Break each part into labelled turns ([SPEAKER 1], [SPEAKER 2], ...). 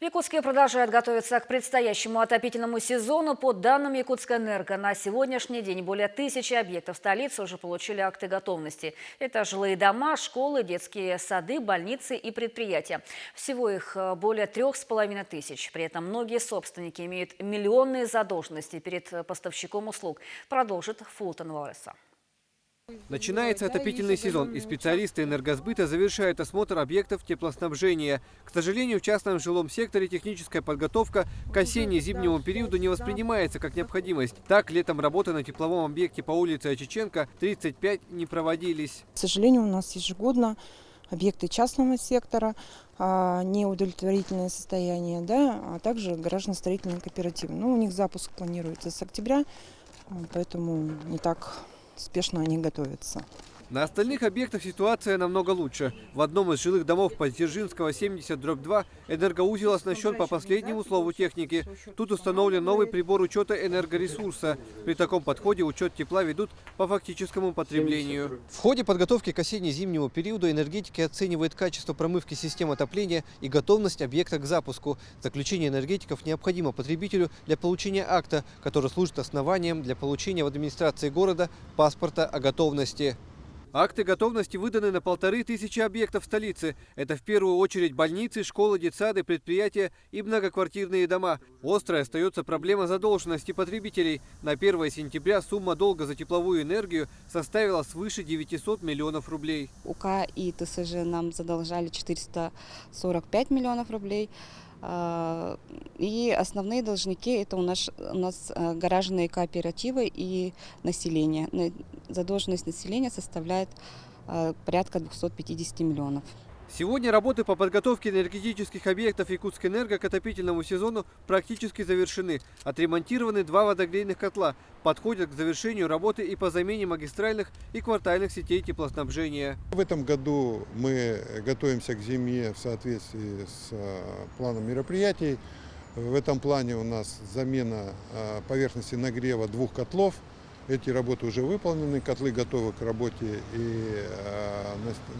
[SPEAKER 1] Якутске продолжает готовиться к предстоящему отопительному сезону. По данным Якутскэнерго, на сегодняшний день более 1000 объектов столицы уже получили акты готовности. Это жилые дома, школы, детские сады, больницы и предприятия. Всего их более 3500. При этом многие собственники имеют миллионные задолженности перед поставщиком услуг. Продолжит Фултон Валеса.
[SPEAKER 2] Начинается отопительный сезон, и специалисты энергосбыта завершают осмотр объектов теплоснабжения. К сожалению, в частном жилом секторе техническая подготовка к осенне-зимнему периоду не воспринимается как необходимость. Так, летом работы на тепловом объекте по улице Очиченко 35 не проводились.
[SPEAKER 3] К сожалению, у нас ежегодно объекты частного сектора, неудовлетворительное состояние, а также гаражно-строительные кооперативы. У них запуск планируется с октября, поэтому не так спешно они готовятся.
[SPEAKER 2] На остальных объектах ситуация намного лучше. В одном из жилых домов по Дзержинского 70/2 энергоузел оснащен по последнему слову техники. Тут установлен новый прибор учета энергоресурса. При таком подходе учет тепла ведут по фактическому потреблению. В ходе подготовки к осенне-зимнему периоду энергетики оценивают качество промывки систем отопления и готовность объекта к запуску. Заключение энергетиков необходимо потребителю для получения акта, который служит основанием для получения в администрации города паспорта о готовности. Акты готовности выданы на 1500 объектов столицы. Это в первую очередь больницы, школы, детсады, предприятия и многоквартирные дома. Острой остается проблема задолженности потребителей. На 1 сентября сумма долга за тепловую энергию составила свыше 900 миллионов рублей.
[SPEAKER 4] УК и ТСЖ нам задолжали 445 миллионов рублей. И основные должники – это у нас гаражные кооперативы и население. Задолженность населения составляет порядка 250 миллионов.
[SPEAKER 2] Сегодня работы по подготовке энергетических объектов Якутскэнерго к отопительному сезону практически завершены. Отремонтированы 2 водогрейных котла. Подходят к завершению работы и по замене магистральных и квартальных сетей теплоснабжения.
[SPEAKER 5] В этом году мы готовимся к зиме в соответствии с планом мероприятий. В этом плане у нас замена поверхности нагрева 2 котлов. Эти работы уже выполнены, котлы готовы к работе, и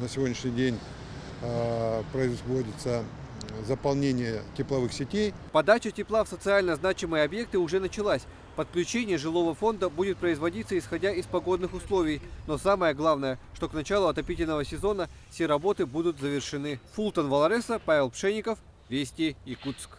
[SPEAKER 5] на сегодняшний день производится заполнение тепловых сетей.
[SPEAKER 2] Подача тепла в социально значимые объекты уже началась. Подключение жилого фонда будет производиться исходя из погодных условий. Но самое главное, что к началу отопительного сезона все работы будут завершены. Фултон Валеса, Павел Пшенников, Вести, Якутск.